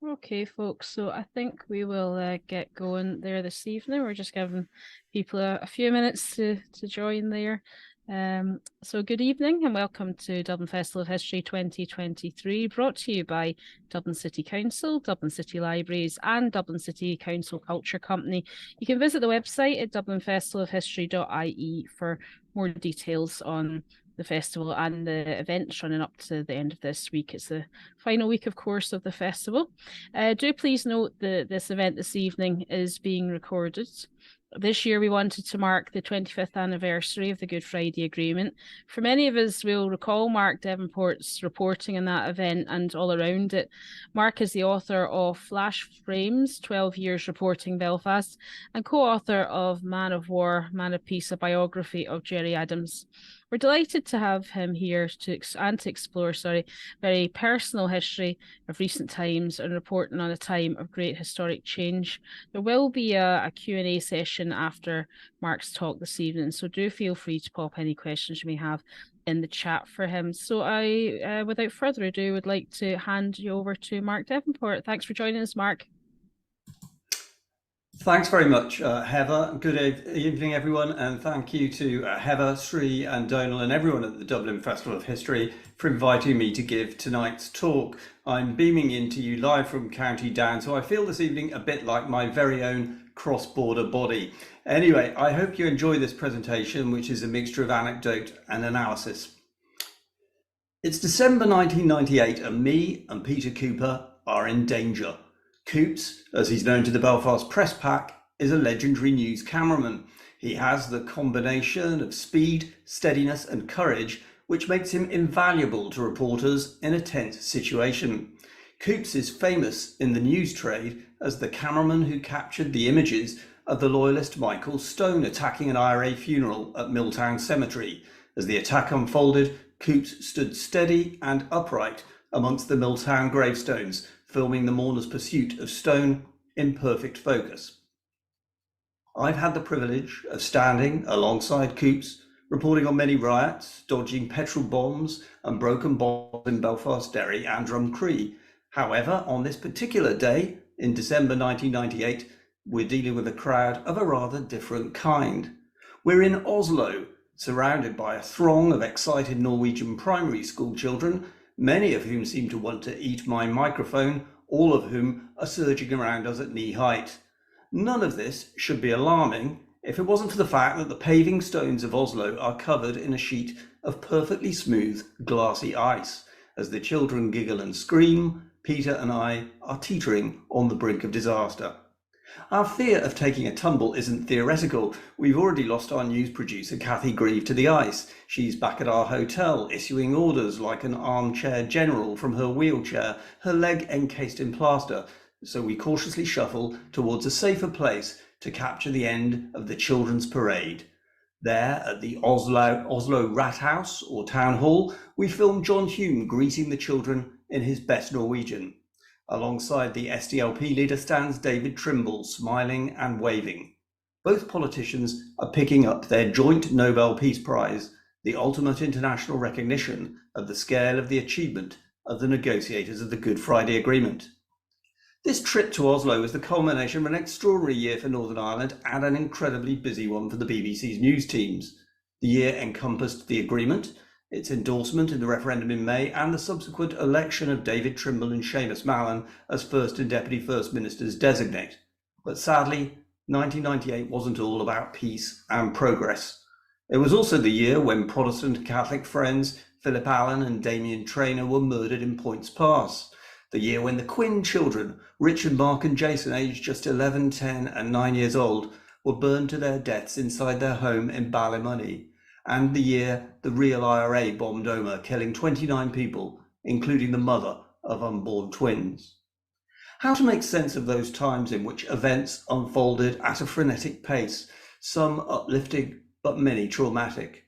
Okay, folks, so I think we will get going there this evening. We're just giving people a few minutes to join there. So good evening and welcome to Dublin Festival of History 2023, brought to you by Dublin City Council, Dublin City Libraries and Dublin City Council Culture Company. You can visit the website at dublinfestivalofhistory.ie for more details on the festival and the events running up to the end of this week. It's the final week, of course, of the festival. Do please note that this event this evening is being recorded. This year, we wanted to mark the 25th anniversary of the Good Friday Agreement. For many of us, we'll recall Mark Devenport's reporting on that event and all around it. Mark is the author of Flash Frames, 12 Years Reporting Belfast, and co-author of Man of War, Man of Peace, a biography of Gerry Adams. We're delighted to have him here to explore very personal history of recent times and reporting on a time of great historic change. There will be a Q&A session after Mark's talk this evening, so do feel free to pop any questions you may have in the chat for him. So I, without further ado, would like to hand you over to Mark Devenport. Thanks for joining us, Mark. Thanks very much, Heather. Good evening, everyone, and thank you to Heather, Sri and Donal and everyone at the Dublin Festival of History for inviting me to give tonight's talk. I'm beaming into you live from County Down, so I feel this evening a bit like my very own cross-border body. Anyway, I hope you enjoy this presentation, which is a mixture of anecdote and analysis. It's December 1998 and me and Peter Cooper are in danger. Coops, as he's known to the Belfast press pack, is a legendary news cameraman. He has the combination of speed, steadiness and courage which makes him invaluable to reporters in a tense situation. Coops is famous in the news trade as the cameraman who captured the images of the loyalist Michael Stone attacking an IRA funeral at Milltown Cemetery. As the attack unfolded, Coops stood steady and upright amongst the Milltown gravestones, filming the mourners' pursuit of Stone in perfect focus. I've had the privilege of standing alongside Coops, reporting on many riots, dodging petrol bombs and broken bottles in Belfast, Derry and Drumcree. However, on this particular day, in December 1998, we're dealing with a crowd of a rather different kind. We're in Oslo, surrounded by a throng of excited Norwegian primary school children, many of whom seem to want to eat my microphone, all of whom are surging around us at knee height. None of this should be alarming if it wasn't for the fact that the paving stones of Oslo are covered in a sheet of perfectly smooth, glassy ice. As the children giggle and scream, Peter and I are teetering on the brink of disaster. Our fear of taking a tumble isn't theoretical. We've already lost our news producer, Kathy Grieve, to the ice. She's back at our hotel, issuing orders like an armchair general from her wheelchair, her leg encased in plaster. So we cautiously shuffle towards a safer place to capture the end of the children's parade. There, at the Oslo Rat House, or Town Hall, we film John Hume greeting the children in his best Norwegian. Alongside the SDLP leader stands David Trimble, smiling and waving. Both politicians are picking up their joint Nobel Peace Prize, the ultimate international recognition of the scale of the achievement of the negotiators of the Good Friday Agreement. This trip to Oslo was the culmination of an extraordinary year for Northern Ireland and an incredibly busy one for the BBC's news teams. The year encompassed the agreement, its endorsement in the referendum in May, and the subsequent election of David Trimble and Seamus Mallon as First and Deputy First Ministers designate. But sadly, 1998 wasn't all about peace and progress. It was also the year when Protestant Catholic friends Philip Allen and Damien Traynor were murdered in Points Pass. The year when the Quinn children, Richard, Mark and Jason, aged just 11, 10 and 9 years old, were burned to their deaths inside their home in Ballymoney. And the year the real IRA bombed Omagh, killing 29 people, including the mother of unborn twins. How to make sense of those times in which events unfolded at a frenetic pace, some uplifting but many traumatic.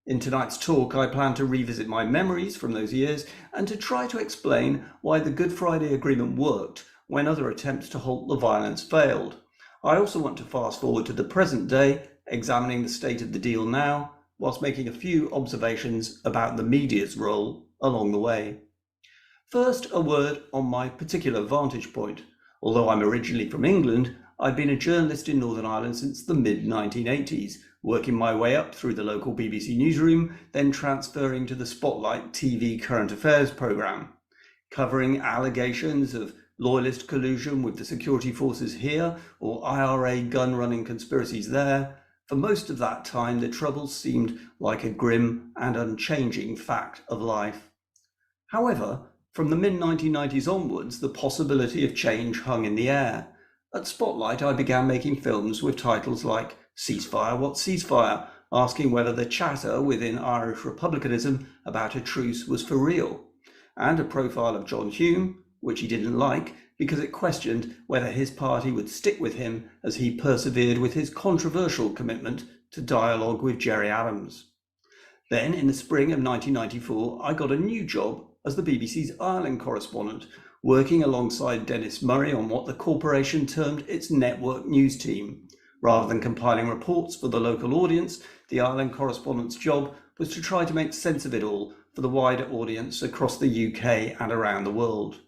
In tonight's talk, I plan to revisit my memories from those years and to try to explain why the Good Friday Agreement worked when other attempts to halt the violence failed. I also want to fast forward to the present day, examining the state of the deal now, whilst making a few observations about the media's role along the way. First, a word on my particular vantage point. Although I'm originally from England, I've been a journalist in Northern Ireland since the mid-1980s, working my way up through the local BBC newsroom, then transferring to the Spotlight TV current affairs programme, covering allegations of loyalist collusion with the security forces here or IRA gun-running conspiracies there. For most of that time, the troubles seemed like a grim and unchanging fact of life. However, from the mid-1990s onwards, the possibility of change hung in the air. At Spotlight, I began making films with titles like Ceasefire, What's Ceasefire?, asking whether the chatter within Irish republicanism about a truce was for real, and a profile of John Hume, which he didn't like because it questioned whether his party would stick with him as he persevered with his controversial commitment to dialogue with Gerry Adams. Then, in the spring of 1994, I got a new job as the BBC's Ireland correspondent, working alongside Dennis Murray on what the corporation termed its network news team. Rather than compiling reports for the local audience, the Ireland correspondent's job was to try to make sense of it all for the wider audience across the UK and around the world.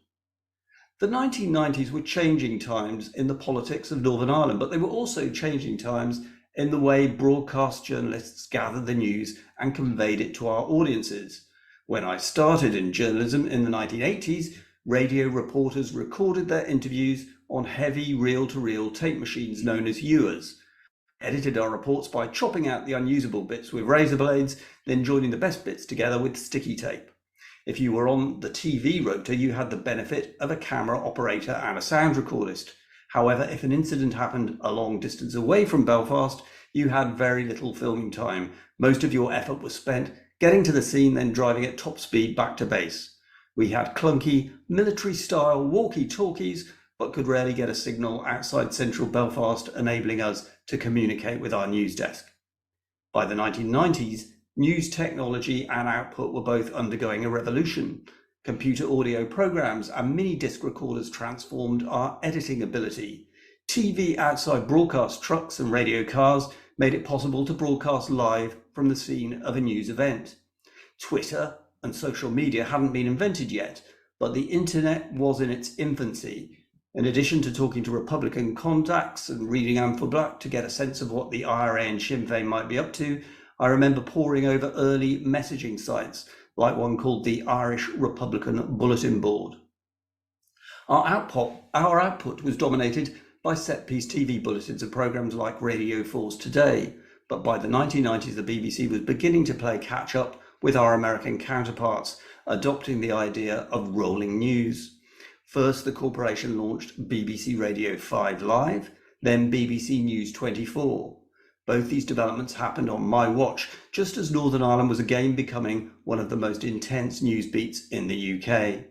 The 1990s were changing times in the politics of Northern Ireland, but they were also changing times in the way broadcast journalists gathered the news and conveyed it to our audiences. When I started in journalism in the 1980s, radio reporters recorded their interviews on heavy reel-to-reel tape machines known as ewers, edited our reports by chopping out the unusable bits with razor blades, then joining the best bits together with sticky tape. If you were on the TV rota, you had the benefit of a camera operator and a sound recordist. However, if an incident happened a long distance away from Belfast, you had very little filming time. Most of your effort was spent getting to the scene, then driving at top speed back to base. We had clunky, military-style walkie-talkies, but could rarely get a signal outside central Belfast, enabling us to communicate with our news desk. By the 1990s, news technology and output were both undergoing a revolution. Computer audio programs and mini-disc recorders transformed our editing ability. TV outside broadcast trucks and radio cars made it possible to broadcast live from the scene of a news event. Twitter and social media hadn't been invented yet, but the internet was in its infancy. In addition to talking to Republican contacts and reading Amphibia Black to get a sense of what the IRA and Sinn Féin might be up to, I remember poring over early messaging sites, like one called the Irish Republican Bulletin Board. Our output was dominated by set-piece TV bulletins and programs like Radio 4's Today, but by the 1990s the BBC was beginning to play catch-up with our American counterparts, adopting the idea of rolling news. First, the corporation launched BBC Radio 5 Live, then BBC News 24. Both these developments happened on my watch, just as Northern Ireland was again becoming one of the most intense news beats in the UK.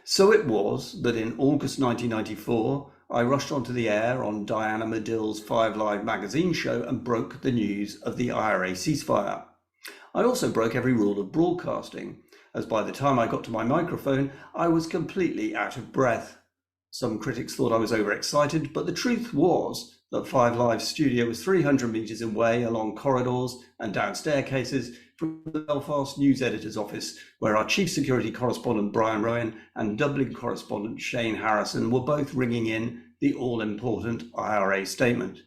So it was that in August 1994, I rushed onto the air on Diana Medill's 5 Live magazine show and broke the news of the IRA ceasefire. I also broke every rule of broadcasting, as by the time I got to my microphone, I was completely out of breath. Some critics thought I was overexcited, but the truth was that 5 Live's studio was 300 metres away along corridors and down staircases from the Belfast news editor's office, where our chief security correspondent Brian Rowan and Dublin correspondent Shane Harrison were both ringing in the all-important IRA statement.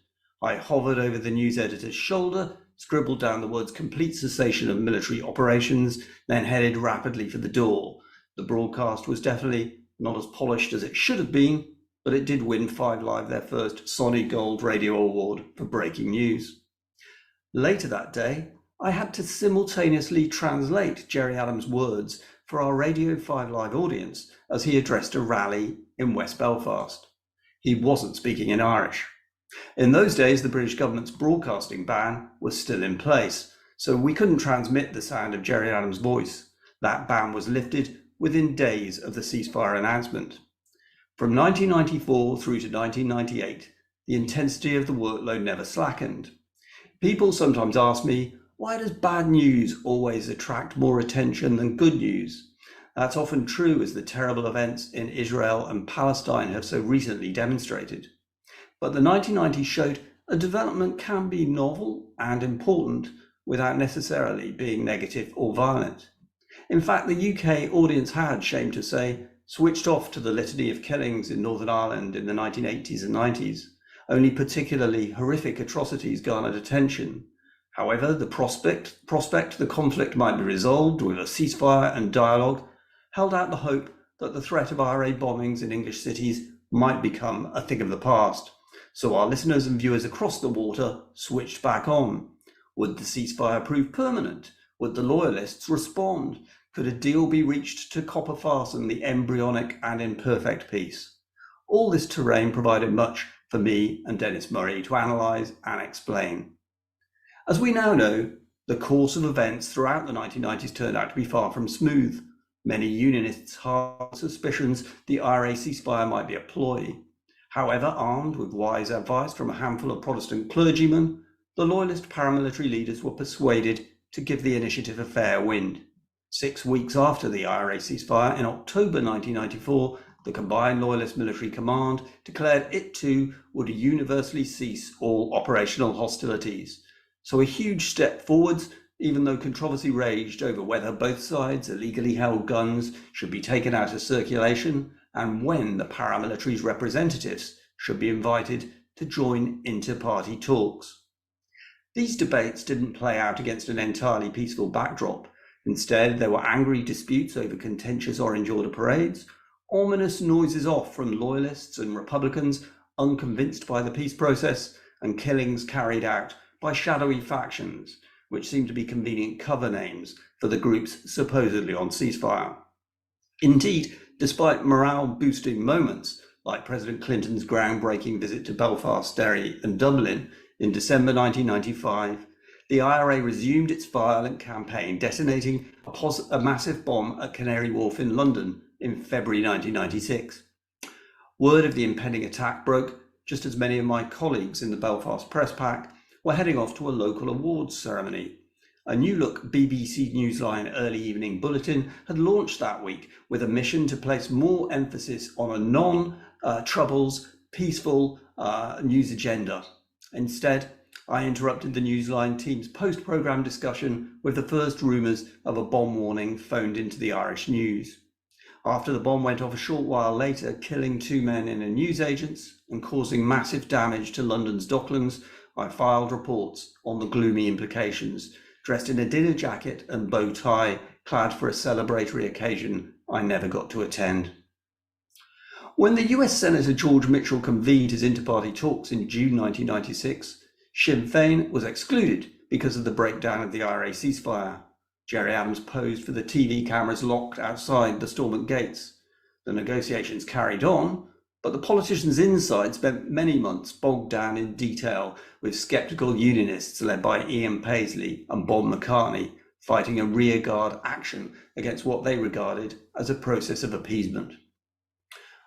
I hovered over the news editor's shoulder, scribbled down the words complete cessation of military operations, then headed rapidly for the door. The broadcast was definitely not as polished as it should have been, but it did win 5 Live their first Sonny Gold Radio Award for breaking news. Later that day, I had to simultaneously translate Gerry Adams' words for our Radio 5 Live audience as he addressed a rally in West Belfast. He wasn't speaking in Irish. In those days, the British government's broadcasting ban was still in place, so we couldn't transmit the sound of Gerry Adams' voice. That ban was lifted within days of the ceasefire announcement. From 1994 through to 1998, the intensity of the workload never slackened. People sometimes ask me, why does bad news always attract more attention than good news? That's often true, as the terrible events in Israel and Palestine have so recently demonstrated. But the 1990s showed a development can be novel and important without necessarily being negative or violent. In fact, the UK audience had, shame to say, switched off to the litany of killings in Northern Ireland in the 1980s and 90s. Only particularly horrific atrocities garnered attention. However, the prospect the conflict might be resolved with a ceasefire and dialogue held out the hope that the threat of IRA bombings in English cities might become a thing of the past. So our listeners and viewers across the water switched back on. Would the ceasefire prove permanent? Would the loyalists respond? Could a deal be reached to copper fasten the embryonic and imperfect peace? All this terrain provided much for me and Dennis Murray to analyse and explain. As we now know, the course of events throughout the 1990s turned out to be far from smooth. Many unionists harbored suspicions the IRA ceasefire might be a ploy. However, armed with wise advice from a handful of Protestant clergymen, the loyalist paramilitary leaders were persuaded to give the initiative a fair wind. 6 weeks after the IRA ceasefire, in October 1994, the Combined Loyalist Military Command declared it too would universally cease all operational hostilities. So a huge step forwards, even though controversy raged over whether both sides' illegally held guns should be taken out of circulation and when the paramilitary's representatives should be invited to join inter-party talks. These debates didn't play out against an entirely peaceful backdrop. Instead, there were angry disputes over contentious Orange Order parades, ominous noises off from loyalists and Republicans unconvinced by the peace process, and killings carried out by shadowy factions, which seemed to be convenient cover names for the groups supposedly on ceasefire. Indeed, despite morale-boosting moments, like President Clinton's groundbreaking visit to Belfast, Derry and Dublin in December 1995, the IRA resumed its violent campaign, detonating a massive bomb at Canary Wharf in London in February 1996. Word of the impending attack broke just as many of my colleagues in the Belfast press pack were heading off to a local awards ceremony. A new-look BBC Newsline early evening bulletin had launched that week with a mission to place more emphasis on a non-troubles, peaceful news agenda. Instead, I interrupted the Newsline team's post-programme discussion with the first rumours of a bomb warning phoned into the Irish News. After the bomb went off a short while later, killing 2 men in a newsagent's and causing massive damage to London's Docklands, I filed reports on the gloomy implications, dressed in a dinner jacket and bow tie, clad for a celebratory occasion I never got to attend. When the US Senator George Mitchell convened his inter-party talks in June 1996, Sinn Féin was excluded because of the breakdown of the IRA ceasefire. Gerry Adams posed for the TV cameras locked outside the Stormont gates. The negotiations carried on, but the politicians inside spent many months bogged down in detail with sceptical unionists led by Ian Paisley and Bob McCartney fighting a rearguard action against what they regarded as a process of appeasement.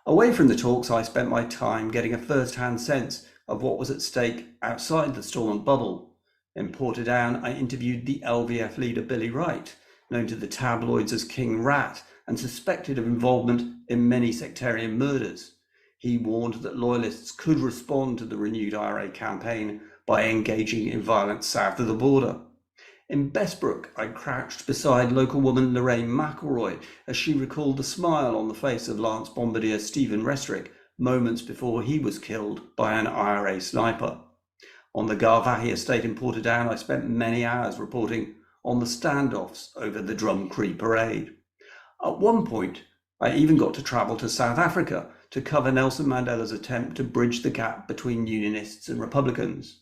Away from the talks, I spent my time getting a first-hand sense of what was at stake outside the Stormont bubble. In Portadown, I interviewed the LVF leader Billy Wright, known to the tabloids as King Rat and suspected of involvement in many sectarian murders. He warned that loyalists could respond to the renewed IRA campaign by engaging in violence south of the border. In Bessbrook, I crouched beside local woman Lorraine McElroy as she recalled the smile on the face of Lance Bombardier Stephen Restrick moments before he was killed by an IRA sniper. On the Garvahi estate in Portadown, I spent many hours reporting on the standoffs over the Drum Cree parade. At one point, I even got to travel to South Africa to cover Nelson Mandela's attempt to bridge the gap between Unionists and Republicans.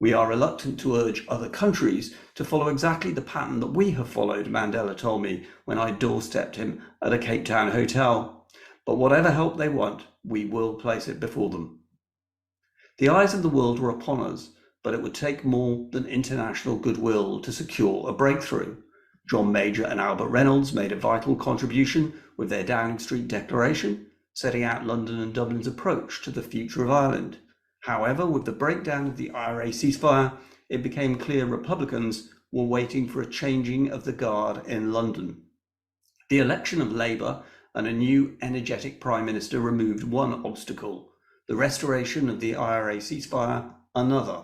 We are reluctant to urge other countries to follow exactly the pattern that we have followed, Mandela told me when I doorstepped him at a Cape Town hotel. But whatever help they want, we will place it before them. The eyes of the world were upon us, but it would take more than international goodwill to secure a breakthrough. John Major and Albert Reynolds made a vital contribution with their Downing Street Declaration, setting out London and Dublin's approach to the future of Ireland. However, with the breakdown of the IRA ceasefire, it became clear Republicans were waiting for a changing of the guard in London. The election of Labour and a new energetic Prime Minister removed one obstacle, the restoration of the IRA ceasefire another.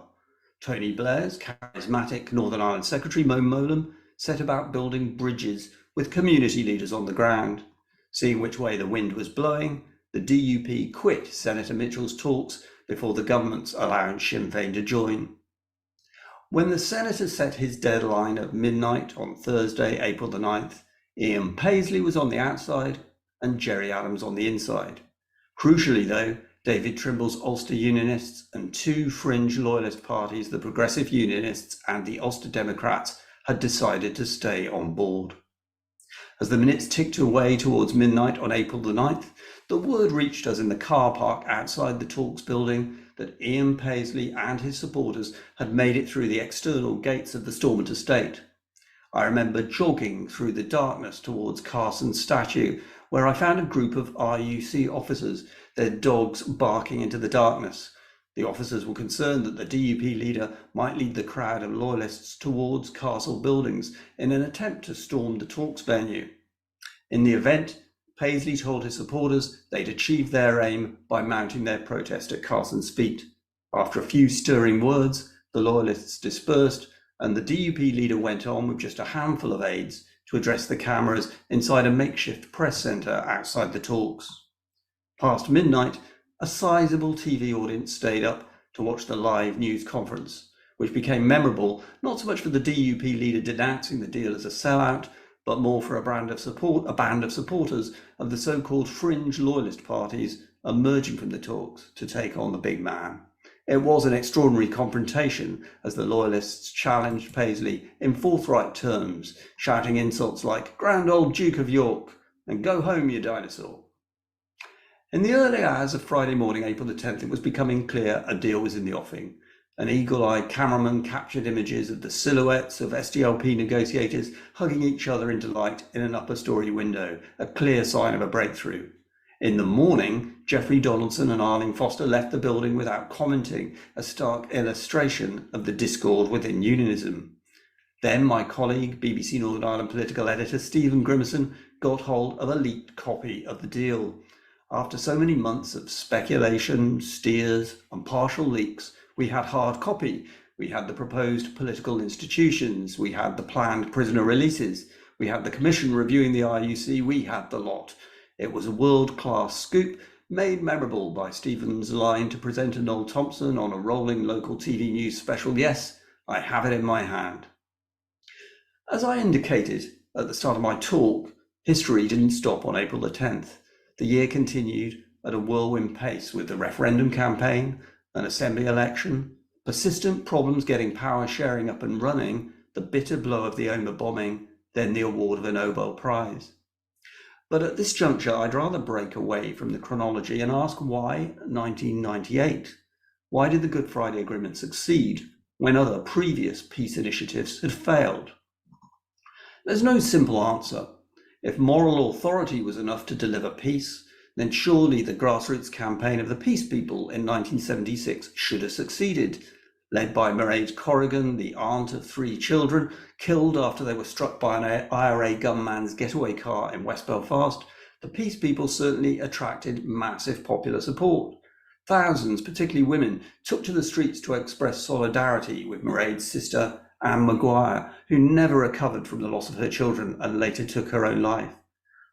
Tony Blair's charismatic Northern Ireland Secretary Mo Mowlam set about building bridges with community leaders on the ground. Seeing which way the wind was blowing, the DUP quit Senator Mitchell's talks before the government's allowing Sinn Féin to join. When the senator set his deadline at midnight on Thursday, April the 9th, Ian Paisley was on the outside and Gerry Adams on the inside. Crucially, though, David Trimble's Ulster Unionists and two fringe loyalist parties, the Progressive Unionists and the Ulster Democrats, had decided to stay on board. As the minutes ticked away towards midnight on April the 9th, the word reached us in the car park outside the Talks building that Ian Paisley and his supporters had made it through the external gates of the Stormont estate. I remember jogging through the darkness towards Carson's statue, where I found a group of RUC officers, their dogs barking into the darkness. The officers were concerned that the DUP leader might lead the crowd of loyalists towards Castle buildings in an attempt to storm the Talks venue. In the event, Paisley told his supporters they'd achieved their aim by mounting their protest at Carson's feet. After a few stirring words, the loyalists dispersed, and the DUP leader went on with just a handful of aides to address the cameras inside a makeshift press centre outside the Talks. Past midnight, a sizable TV audience stayed up to watch the live news conference, which became memorable not so much for the DUP leader denouncing the deal as a sellout, but more for a band of supporters of the so-called fringe loyalist parties emerging from the talks to take on the big man. It was an extraordinary confrontation as the loyalists challenged Paisley in forthright terms, shouting insults like "Grand Old Duke of York" and "Go home, you dinosaur." In the early hours of Friday morning, April the 10th, it was becoming clear a deal was in the offing. An eagle-eyed cameraman captured images of the silhouettes of SDLP negotiators hugging each other in delight in an upper-storey window, a clear sign of a breakthrough. In the morning, Geoffrey Donaldson and Arlene Foster left the building without commenting, a stark illustration of the discord within unionism. Then my colleague, BBC Northern Ireland political editor Stephen Grimmerson, got hold of a leaked copy of the deal. After so many months of speculation, steers, and partial leaks, we had hard copy. We had the proposed political institutions. We had the planned prisoner releases. We had the commission reviewing the RUC. We had the lot. It was a world-class scoop, made memorable by Stephen's line to presenter Noel Thompson on a rolling local TV news special, "Yes, I have it in my hand." As I indicated at the start of my talk, history didn't stop on April the 10th. The year continued at a whirlwind pace with the referendum campaign, an assembly election, persistent problems getting power sharing up and running, the bitter blow of the Omagh bombing, then the award of a Nobel Prize. But at this juncture, I'd rather break away from the chronology and ask why 1998? Why did the Good Friday Agreement succeed when other previous peace initiatives had failed? There's no simple answer. If moral authority was enough to deliver peace, then surely the grassroots campaign of the Peace People in 1976 should have succeeded. Led by Mairead Corrigan, the aunt of 3 children, killed after they were struck by an IRA gunman's getaway car in West Belfast, the Peace People certainly attracted massive popular support. Thousands, particularly women, took to the streets to express solidarity with Mairead's sister, Anne Maguire, who never recovered from the loss of her children and later took her own life.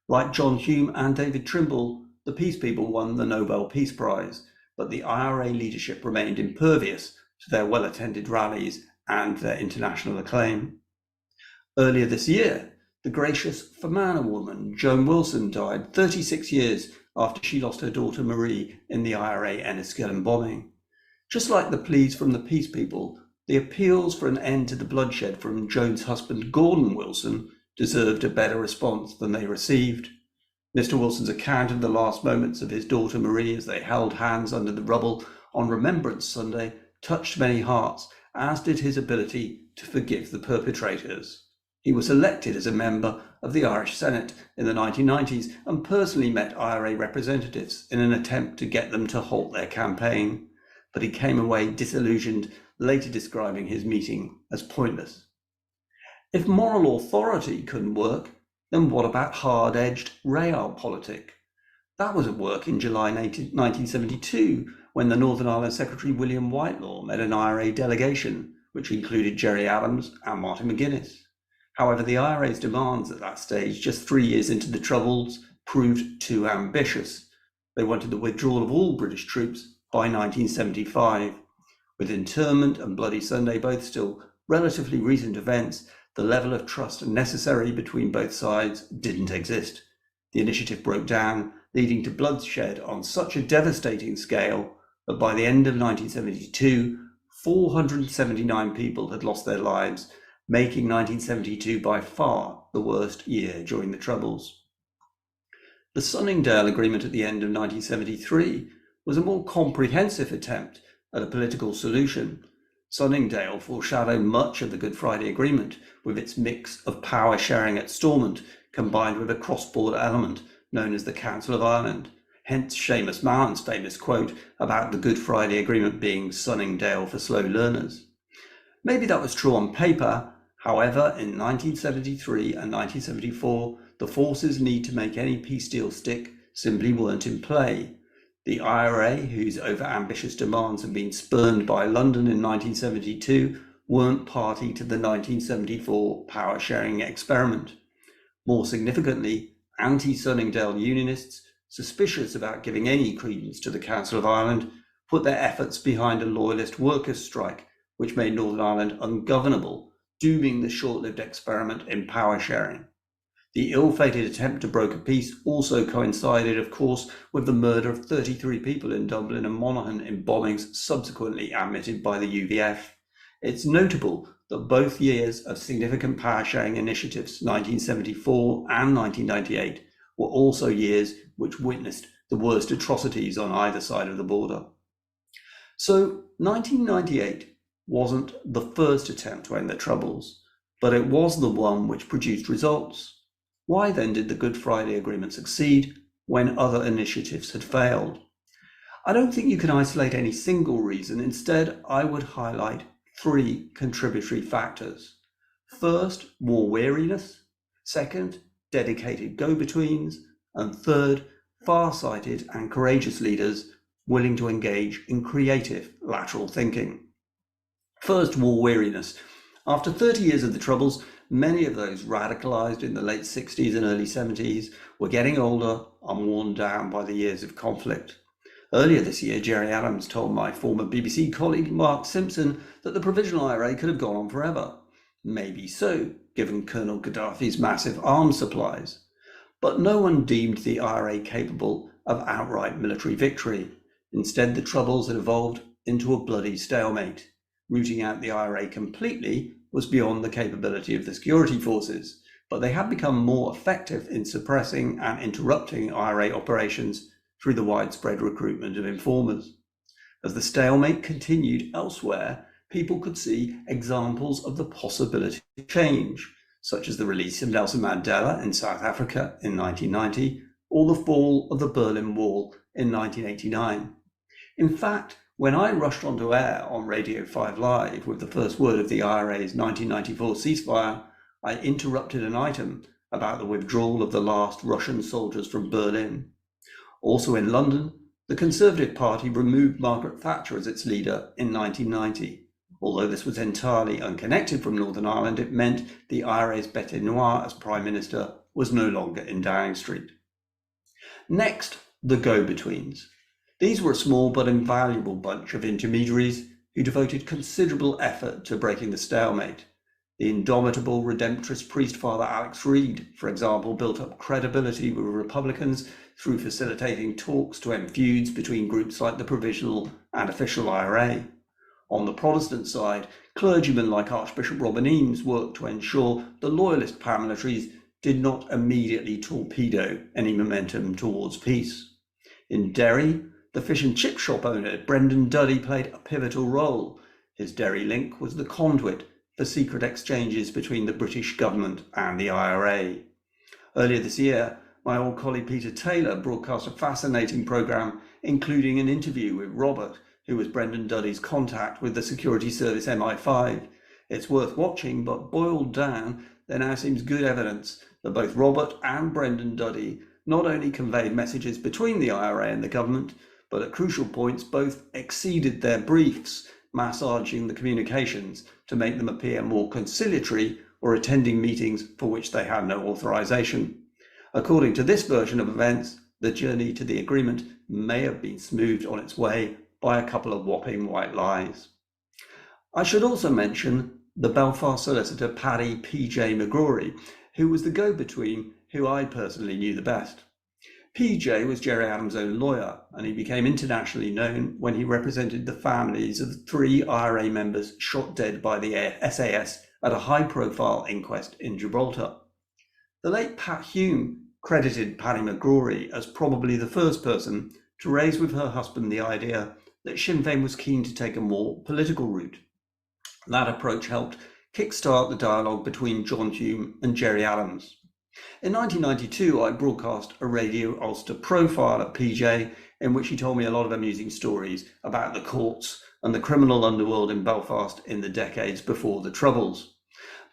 Like John Hume and David Trimble, the Peace People won the Nobel Peace Prize, but the IRA leadership remained impervious to their well-attended rallies and their international acclaim. Earlier this year, the gracious Fermanagh woman Joan Wilson died 36 years after she lost her daughter Marie in the IRA Enniskillen bombing. Just like the pleas from the Peace People, the appeals for an end to the bloodshed from Joan's husband Gordon Wilson deserved a better response than they received. Mr. Wilson's account of the last moments of his daughter Marie as they held hands under the rubble on Remembrance Sunday touched many hearts, as did his ability to forgive the perpetrators. He was elected as a member of the Irish Senate in the 1990s and personally met IRA representatives in an attempt to get them to halt their campaign, but he came away disillusioned, later describing his meeting as pointless. If moral authority couldn't work, then what about hard-edged realpolitik? That was at work in July 1972, when the Northern Ireland Secretary William Whitelaw met an IRA delegation, which included Gerry Adams and Martin McGuinness. However, the IRA's demands at that stage, just 3 years into the Troubles, proved too ambitious. They wanted the withdrawal of all British troops by 1975. With internment and Bloody Sunday both still relatively recent events, the level of trust necessary between both sides didn't exist. The initiative broke down, leading to bloodshed on such a devastating scale that by the end of 1972, 479 people had lost their lives, making 1972 by far the worst year during the Troubles. The Sunningdale Agreement at the end of 1973 was a more comprehensive attempt at a political solution. Sunningdale foreshadowed much of the Good Friday Agreement, with its mix of power sharing at Stormont combined with a cross-border element known as the Council of Ireland. Hence Seamus Maughan's famous quote about the Good Friday Agreement being Sunningdale for slow learners. Maybe that was true on paper. However, in 1973 and 1974, the forces need to make any peace deal stick simply weren't in play. The IRA, whose over-ambitious demands had been spurned by London in 1972, weren't party to the 1974 power-sharing experiment. More significantly, anti-Sunningdale Unionists, suspicious about giving any credence to the Council of Ireland, put their efforts behind a loyalist workers' strike, which made Northern Ireland ungovernable, dooming the short-lived experiment in power-sharing. The ill-fated attempt to broker peace also coincided, of course, with the murder of 33 people in Dublin and Monaghan in bombings subsequently admitted by the UVF. It's notable that both years of significant power-sharing initiatives, 1974 and 1998, were also years which witnessed the worst atrocities on either side of the border. So 1998 wasn't the first attempt to end the Troubles, but it was the one which produced results. Why then did the Good Friday Agreement succeed when other initiatives had failed? I don't think you can isolate any single reason. Instead, I would highlight 3 contributory factors. First, war weariness. Second, dedicated go-betweens. And third, far-sighted and courageous leaders willing to engage in creative lateral thinking. First, war weariness. After 30 years of the Troubles, many of those radicalised in the late 60s and early 70s were getting older and worn down by the years of conflict. Earlier this year, Gerry Adams told my former BBC colleague Mark Simpson that the Provisional IRA could have gone on forever. Maybe so, given Colonel Gaddafi's massive arms supplies. But no one deemed the IRA capable of outright military victory. Instead, the Troubles had evolved into a bloody stalemate. Rooting out the IRA completely was beyond the capability of the security forces, but they had become more effective in suppressing and interrupting IRA operations through the widespread recruitment of informers. As the stalemate continued elsewhere, people could see examples of the possibility of change, such as the release of Nelson Mandela in South Africa in 1990, or the fall of the Berlin Wall in 1989. In fact, when I rushed onto air on Radio 5 Live with the first word of the IRA's 1994 ceasefire, I interrupted an item about the withdrawal of the last Russian soldiers from Berlin. Also in London, the Conservative Party removed Margaret Thatcher as its leader in 1990. Although this was entirely unconnected from Northern Ireland, it meant the IRA's bête noire as Prime Minister was no longer in Downing Street. Next, the go-betweens. These were a small but invaluable bunch of intermediaries who devoted considerable effort to breaking the stalemate. The indomitable redemptorist priest Father Alex Reid, for example, built up credibility with Republicans through facilitating talks to end feuds between groups like the Provisional and Official IRA. On the Protestant side, clergymen like Archbishop Robin Eames worked to ensure the loyalist paramilitaries did not immediately torpedo any momentum towards peace. In Derry, the fish and chip shop owner Brendan Duddy played a pivotal role. His Derry link was the conduit for secret exchanges between the British government and the IRA. Earlier this year, my old colleague Peter Taylor broadcast a fascinating programme, including an interview with Robert, who was Brendan Duddy's contact with the security service MI5. It's worth watching, but boiled down, there now seems good evidence that both Robert and Brendan Duddy not only conveyed messages between the IRA and the government, but at crucial points both exceeded their briefs, massaging the communications to make them appear more conciliatory or attending meetings for which they had no authorization. According to this version of events, the journey to the agreement may have been smoothed on its way by a couple of whopping white lies. I should also mention the Belfast solicitor Paddy P.J. McGrory, who was the go-between who I personally knew the best. PJ was Gerry Adams' own lawyer, and he became internationally known when he represented the families of the 3 IRA members shot dead by the SAS at a high-profile inquest in Gibraltar. The late Pat Hume credited Paddy McGrory as probably the first person to raise with her husband the idea that Sinn Féin was keen to take a more political route. That approach helped kickstart the dialogue between John Hume and Gerry Adams. In 1992, I broadcast a Radio Ulster profile of PJ in which he told me a lot of amusing stories about the courts and the criminal underworld in Belfast in the decades before the Troubles.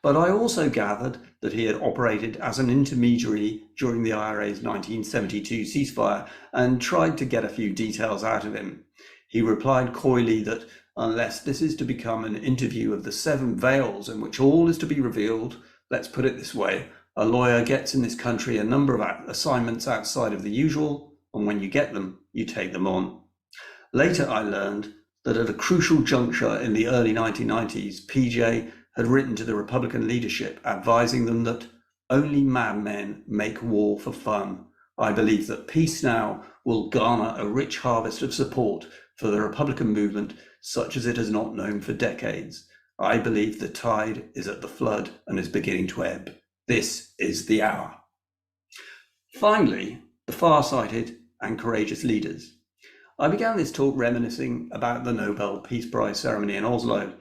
But I also gathered that he had operated as an intermediary during the IRA's 1972 ceasefire and tried to get a few details out of him. He replied coyly that unless this is to become an interview of the 7 veils in which all is to be revealed, let's put it this way, a lawyer gets in this country a number of assignments outside of the usual, and when you get them, you take them on. Later I learned that at a crucial juncture in the early 1990s, PJ had written to the Republican leadership advising them that only madmen make war for fun. I believe that peace now will garner a rich harvest of support for the Republican movement such as it has not known for decades. I believe the tide is at the flood and is beginning to ebb. This is the hour. Finally, the far-sighted and courageous leaders. I began this talk reminiscing about the Nobel Peace Prize ceremony in Oslo,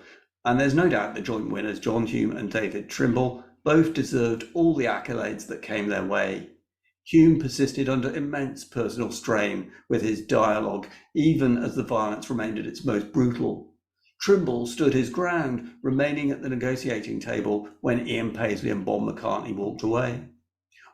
and there's no doubt the joint winners, John Hume and David Trimble, both deserved all the accolades that came their way. Hume persisted under immense personal strain with his dialogue, even as the violence remained at its most brutal. Trimble stood his ground, remaining at the negotiating table when Ian Paisley and Bob McCartney walked away.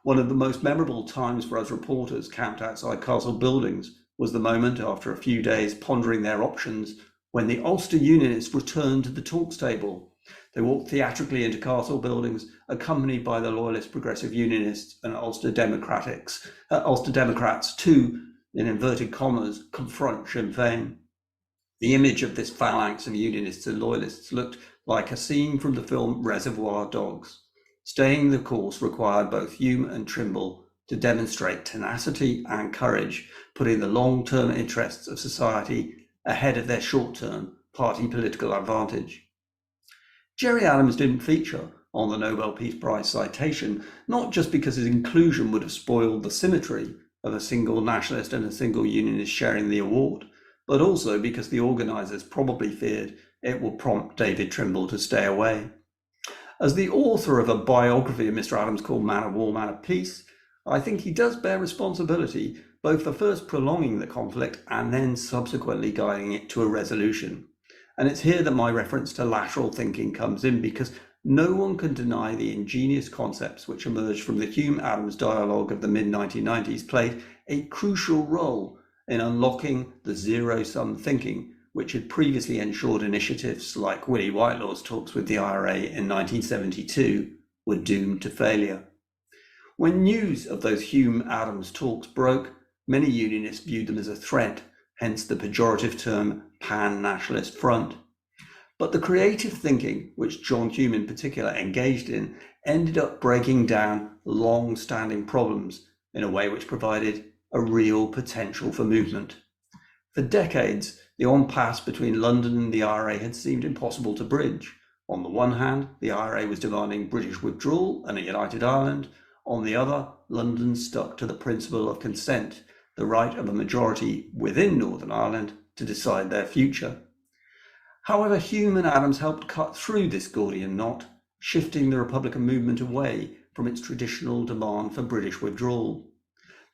One of the most memorable times for us reporters camped outside Castle Buildings was the moment, after a few days pondering their options, when the Ulster Unionists returned to the talks table. They walked theatrically into Castle Buildings, accompanied by the Loyalist Progressive Unionists and Ulster Democrats to, in inverted commas, confront Sinn Féin. The image of this phalanx of Unionists and Loyalists looked like a scene from the film Reservoir Dogs. Staying the course required both Hume and Trimble to demonstrate tenacity and courage, putting the long-term interests of society ahead of their short-term party political advantage. Gerry Adams didn't feature on the Nobel Peace Prize citation, not just because his inclusion would have spoiled the symmetry of a single nationalist and a single unionist sharing the award, but also because the organisers probably feared it would prompt David Trimble to stay away. As the author of a biography of Mr. Adams called Man of War, Man of Peace, I think he does bear responsibility both for first prolonging the conflict and then subsequently guiding it to a resolution. And it's here that my reference to lateral thinking comes in, because no one can deny the ingenious concepts which emerged from the Hume-Adams dialogue of the mid-1990s played a crucial role in unlocking the zero-sum thinking which had previously ensured initiatives like Willie Whitelaw's talks with the IRA in 1972 were doomed to failure. When news of those Hume-Adams talks broke, many unionists viewed them as a threat, hence the pejorative term pan-nationalist front. But the creative thinking, which John Hume in particular engaged in, ended up breaking down long-standing problems in a way which provided a real potential for movement. For decades, the impasse between London and the IRA had seemed impossible to bridge. On the one hand, the IRA was demanding British withdrawal and a united Ireland. On the other, London stuck to the principle of consent, the right of a majority within Northern Ireland to decide their future. However, Hume and Adams helped cut through this Gordian knot, shifting the Republican movement away from its traditional demand for British withdrawal.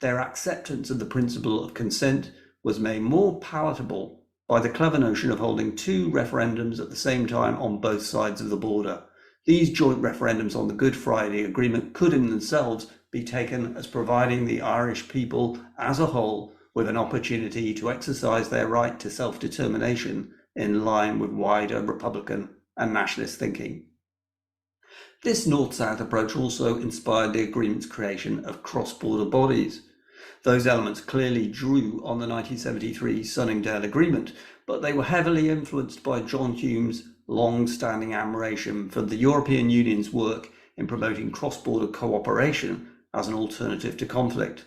Their acceptance of the principle of consent was made more palatable by the clever notion of holding 2 referendums at the same time on both sides of the border. These joint referendums on the Good Friday Agreement could in themselves be taken as providing the Irish people as a whole with an opportunity to exercise their right to self-determination in line with wider Republican and nationalist thinking. This north-south approach also inspired the agreement's creation of cross-border bodies. Those elements clearly drew on the 1973 Sunningdale Agreement, but they were heavily influenced by John Hume's long-standing admiration for the European Union's work in promoting cross-border cooperation as an alternative to conflict.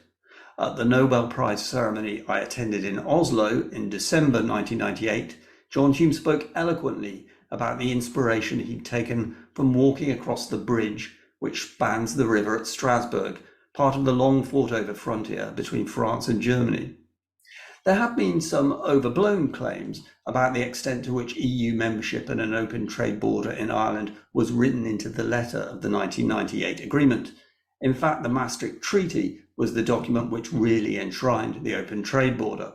At the Nobel Prize ceremony I attended in Oslo in December 1998, John Hume spoke eloquently about the inspiration he'd taken from walking across the bridge which spans the river at Strasbourg, part of the long fought-over frontier between France and Germany. There have been some overblown claims about the extent to which EU membership and an open trade border in Ireland was written into the letter of the 1998 agreement. In fact, the Maastricht Treaty was the document which really enshrined the open trade border.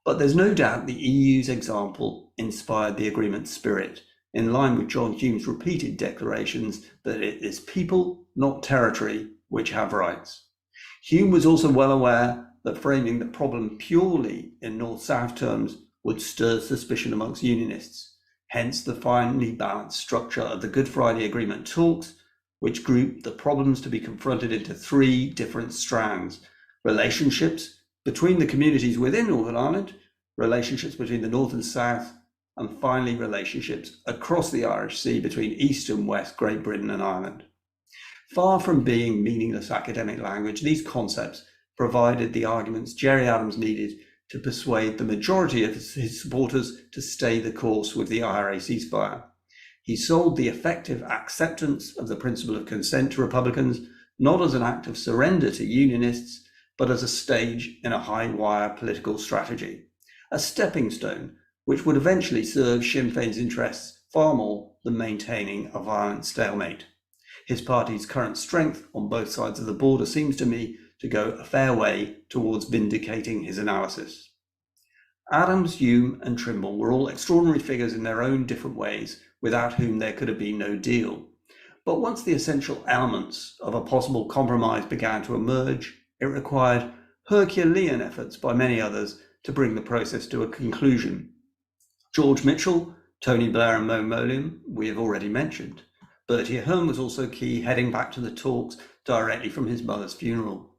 But there's no doubt the EU's example inspired the agreement's spirit, in line with John Hume's repeated declarations that it is people, not territory, which have rights. Hume was also well aware that framing the problem purely in north-south terms would stir suspicion amongst Unionists, hence the finely balanced structure of the Good Friday Agreement talks, which grouped the problems to be confronted into three different strands: relationships between the communities within Northern Ireland, relationships between the North and South, and finally relationships across the Irish Sea between East and West Great Britain and Ireland. Far from being meaningless academic language, these concepts provided the arguments Gerry Adams needed to persuade the majority of his supporters to stay the course with the IRA ceasefire. He sold the effective acceptance of the principle of consent to Republicans, not as an act of surrender to Unionists, but as a stage in a high-wire political strategy, a stepping stone which would eventually serve Sinn Féin's interests far more than maintaining a violent stalemate. His party's current strength on both sides of the border seems to me to go a fair way towards vindicating his analysis. Adams, Hume, and Trimble were all extraordinary figures in their own different ways, without whom there could have been no deal. But once the essential elements of a possible compromise began to emerge, it required Herculean efforts by many others to bring the process to a conclusion. George Mitchell, Tony Blair, and Mo Mowlam we have already mentioned. Bertie Ahern was also key, heading back to the talks directly from his mother's funeral.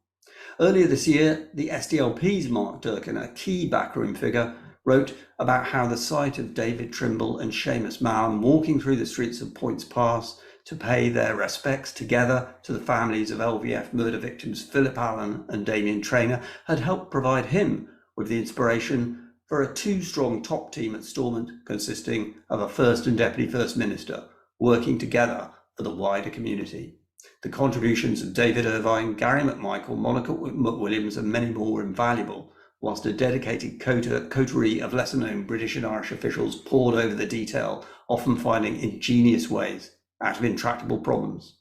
Earlier this year, the SDLP's Mark Durkan, a key backroom figure, wrote about how the sight of David Trimble and Seamus Mallon walking through the streets of Points Pass to pay their respects together to the families of LVF murder victims Philip Allen and Damien Traynor had helped provide him with the inspiration for a two-strong top team at Stormont consisting of a First and Deputy First Minister working together for the wider community. The contributions of David Irvine, Gary McMichael, Monica McWilliams and many more were invaluable, whilst a dedicated coterie of lesser-known British and Irish officials pored over the detail, often finding ingenious ways out of intractable problems.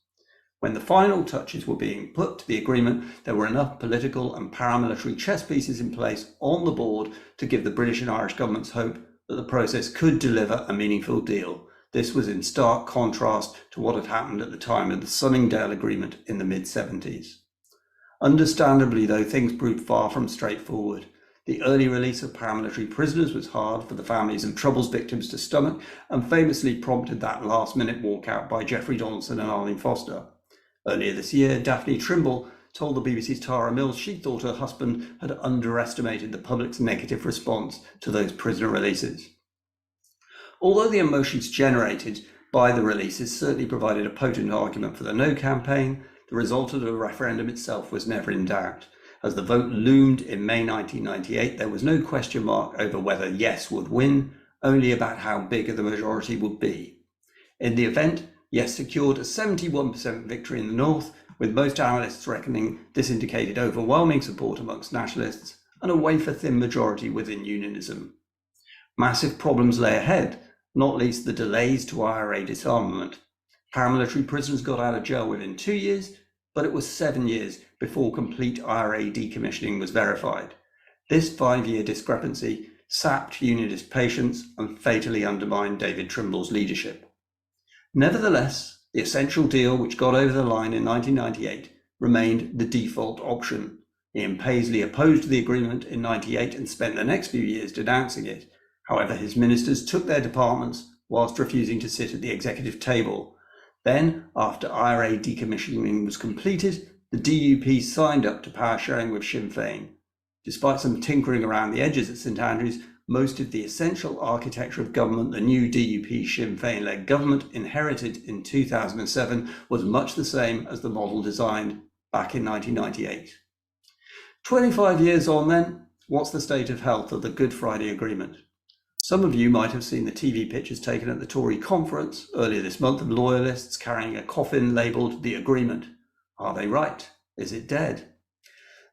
When the final touches were being put to the agreement, there were enough political and paramilitary chess pieces in place on the board to give the British and Irish governments hope that the process could deliver a meaningful deal. This was in stark contrast to what had happened at the time of the Sunningdale Agreement in the mid-70s. Understandably, though, things proved far from straightforward. The early release of paramilitary prisoners was hard for the families of Trouble's victims to stomach and famously prompted that last-minute walkout by Geoffrey Donaldson and Arlene Foster. Earlier this year, Daphne Trimble told the BBC's Tara Mills she thought her husband had underestimated the public's negative response to those prisoner releases. Although the emotions generated by the releases certainly provided a potent argument for the No campaign, the result of the referendum itself was never in doubt. As the vote loomed in May 1998, there was no question mark over whether Yes would win, only about how big the majority would be. In the event, Yes secured a 71% victory in the north, with most analysts reckoning this indicated overwhelming support amongst nationalists and a wafer-thin majority within unionism. Massive problems lay ahead, not least the delays to IRA disarmament. Paramilitary prisoners got out of jail within 2 years, but it was 7 years before complete IRA decommissioning was verified. This 5-year discrepancy sapped unionist patience and fatally undermined David Trimble's leadership. Nevertheless, the essential deal which got over the line in 1998 remained the default option. Ian Paisley opposed the agreement in 1998 and spent the next few years denouncing it. However, his ministers took their departments whilst refusing to sit at the executive table. Then, after IRA decommissioning was completed, the DUP signed up to power sharing with Sinn Féin. Despite some tinkering around the edges at St Andrews, most of the essential architecture of government the new DUP Sinn Féin-led government inherited in 2007 was much the same as the model designed back in 1998. 25 years on then, what's the state of health of the Good Friday Agreement? Some of you might have seen the TV pictures taken at the Tory conference earlier this month of loyalists carrying a coffin labelled the Agreement. Are they right? Is it dead?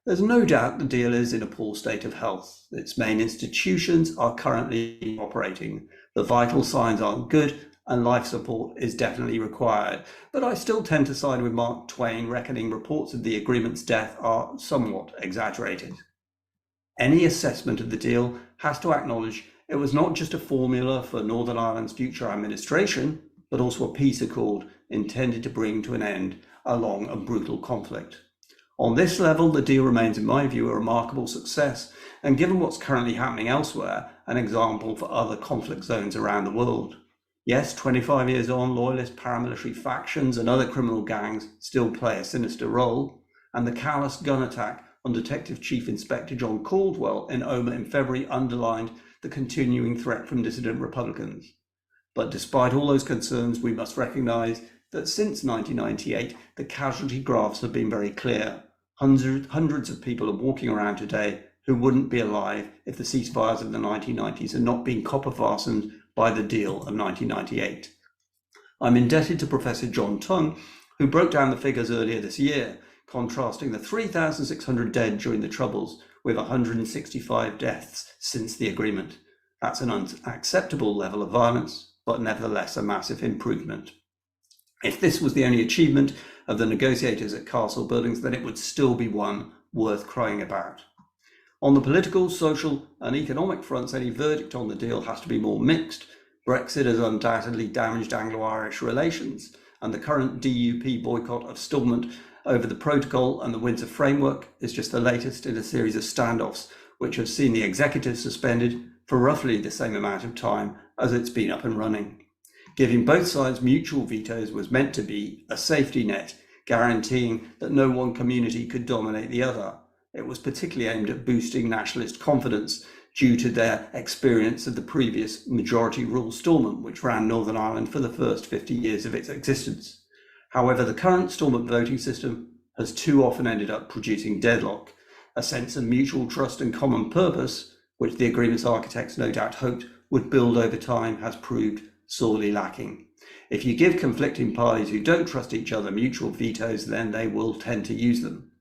There's no doubt the deal is in a poor state of health. Its main institutions are currently operating. The vital signs aren't good and life support is definitely required. But I still tend to side with Mark Twain, reckoning reports of the agreement's death are somewhat exaggerated. Any assessment of the deal has to acknowledge it was not just a formula for Northern Ireland's future administration, but also a peace accord intended to bring to an end a long and brutal conflict. On this level, the deal remains, in my view, a remarkable success, and given what's currently happening elsewhere, an example for other conflict zones around the world. Yes, 25 years on, loyalist paramilitary factions and other criminal gangs still play a sinister role, and the callous gun attack on Detective Chief Inspector John Caldwell in Omagh in February underlined the continuing threat from dissident Republicans. But despite all those concerns, we must recognise that since 1998, the casualty graphs have been very clear. Hundreds of people are walking around today who wouldn't be alive if the ceasefires of the 1990s had not been copper fastened by the deal of 1998. I'm indebted to Professor John Tongue, who broke down the figures earlier this year, contrasting the 3,600 dead during the Troubles with 165 deaths since the agreement. That's an unacceptable level of violence, but nevertheless a massive improvement. If this was the only achievement of the negotiators at Castle Buildings, then it would still be one worth crying about. On the political, social and economic fronts, any verdict on the deal has to be more mixed. Brexit has undoubtedly damaged Anglo-Irish relations, and the current DUP boycott of Stormont over the protocol and the Windsor framework is just the latest in a series of standoffs which have seen the executive suspended for roughly the same amount of time as it's been up and running. Giving both sides mutual vetoes was meant to be a safety net, guaranteeing that no one community could dominate the other. It was particularly aimed at boosting nationalist confidence due to their experience of the previous majority rule Stormont, which ran Northern Ireland for the first 50 years of its existence. However, the current Stormont voting system has too often ended up producing deadlock. A sense of mutual trust and common purpose, which the agreement's architects no doubt hoped would build over time, has proved sorely lacking. If you give conflicting parties who don't trust each other mutual vetoes, then they will tend to use them.